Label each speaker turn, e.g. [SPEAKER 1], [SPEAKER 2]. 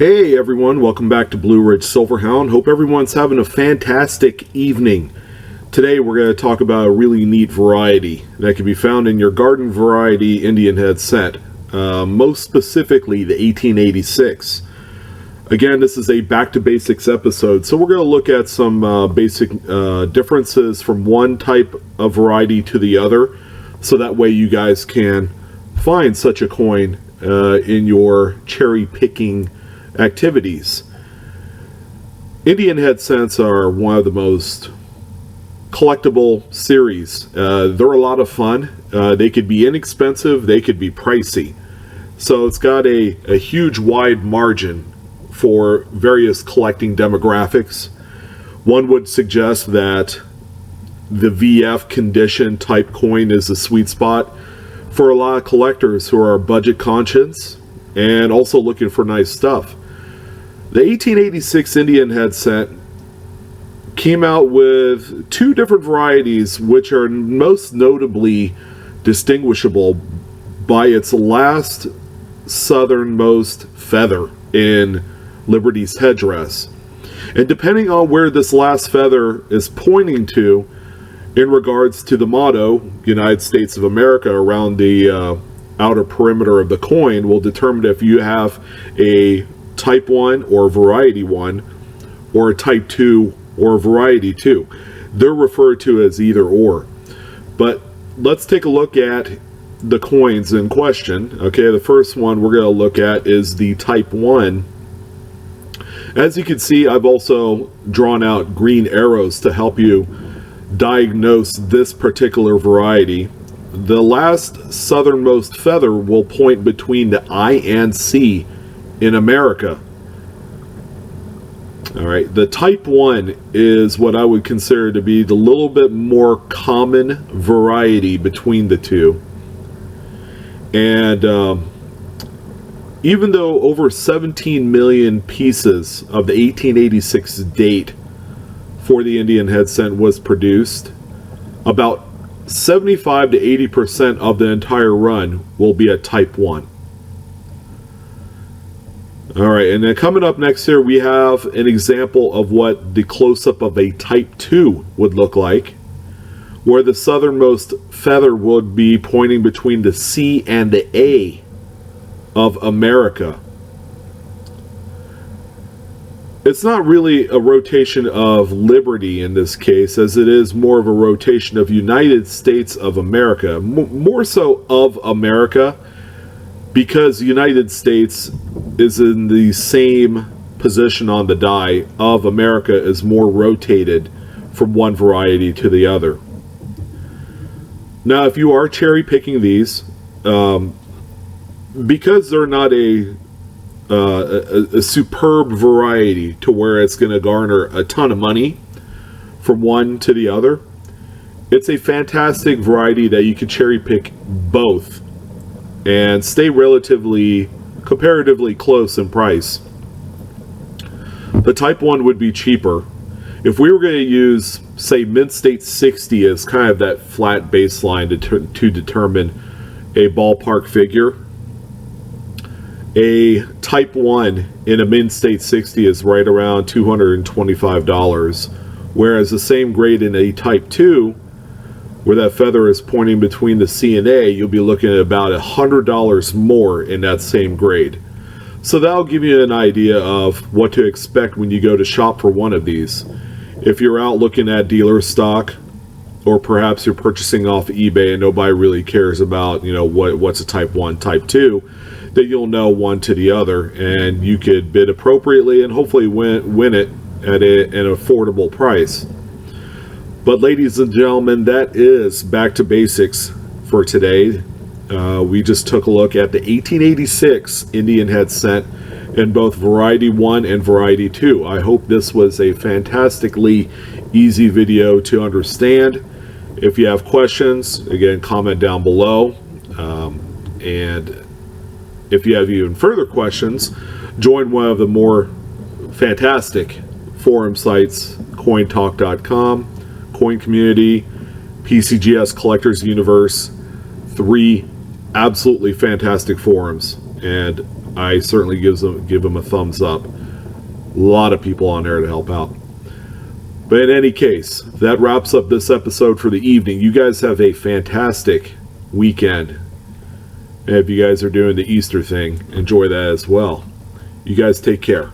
[SPEAKER 1] Hey everyone, welcome back to Blue Ridge Silverhound. Hope everyone's having a fantastic evening. Today we're going to talk about a really neat variety that can be found in your garden variety Indian head set. Most specifically the 1886. Again, this is a back to basics episode, so we're going to look at some basic differences from one type of variety to the other, so that way you guys can find such a coin in your cherry picking activities. Indian head scents are one of the most collectible series. They're a lot of fun. They could be inexpensive, they could be pricey. So it's got a huge wide margin for various collecting demographics. One would suggest that the VF condition type coin is a sweet spot for a lot of collectors who are budget conscious and also looking for nice stuff. The 1886 Indian head set came out with two different varieties, which are most notably distinguishable by its last southernmost feather in Liberty's headdress. And depending on where this last feather is pointing to in regards to the motto, United States of America, around the outer perimeter of the coin, will determine if you have a Type 1 or Variety 1, or a Type 2 or Variety 2. They're referred to as either or. But let's take a look at the coins in question. Okay, the first one we're going to look at is the Type 1. As you can see, I've also drawn out green arrows to help you diagnose this particular variety. The last southernmost feather will point between the I and C in America. Alright, the Type 1 is what I would consider to be the little bit more common variety between the two. And even though over 17 million pieces of the 1886 date for the Indian head scent was produced, about 75 to 80% of the entire run will be a Type 1. Alright, and then coming up next here, we have an example of what the close-up of a Type 2 would look like, where the southernmost feather would be pointing between the C and the A of America. It's not really a rotation of Liberty in this case, as it is more of a rotation of United States of America, more so of America, because the United States is in the same position on the die of America, is more rotated from one variety to the other. Now, if you are cherry picking these, because they're not a superb variety to where it's going to garner a ton of money from one to the other, it's a fantastic variety that you can cherry pick both and stay comparatively close in price. The Type 1 would be cheaper. If we were going to use, say, Mint State 60 as kind of that flat baseline to determine a ballpark figure, a Type 1 in a Mint State 60 is right around $225, whereas the same grade in a Type 2, where that feather is pointing between the C and A, you'll be looking at about $100 more in that same grade. So that'll give you an idea of what to expect when you go to shop for one of these. If you're out looking at dealer stock, or perhaps you're purchasing off eBay and nobody really cares about, what's a Type 1, Type 2, then you'll know one to the other, and you could bid appropriately and hopefully win it at an affordable price. But ladies and gentlemen, that is back to basics for today. We just took a look at the 1886 Indian head scent in both Variety 1 and Variety 2. I hope this was a fantastically easy video to understand. If you have questions, again, comment down below. And if you have even further questions, join one of the more fantastic forum sites, cointalk.com, Coin Community, PCGS Collectors Universe, 3 absolutely fantastic forums. And I certainly give them a thumbs up. A lot of people on there to help out. But in any case, that wraps up this episode for the evening. You guys have a fantastic weekend. And if you guys are doing the Easter thing, enjoy that as well. You guys take care.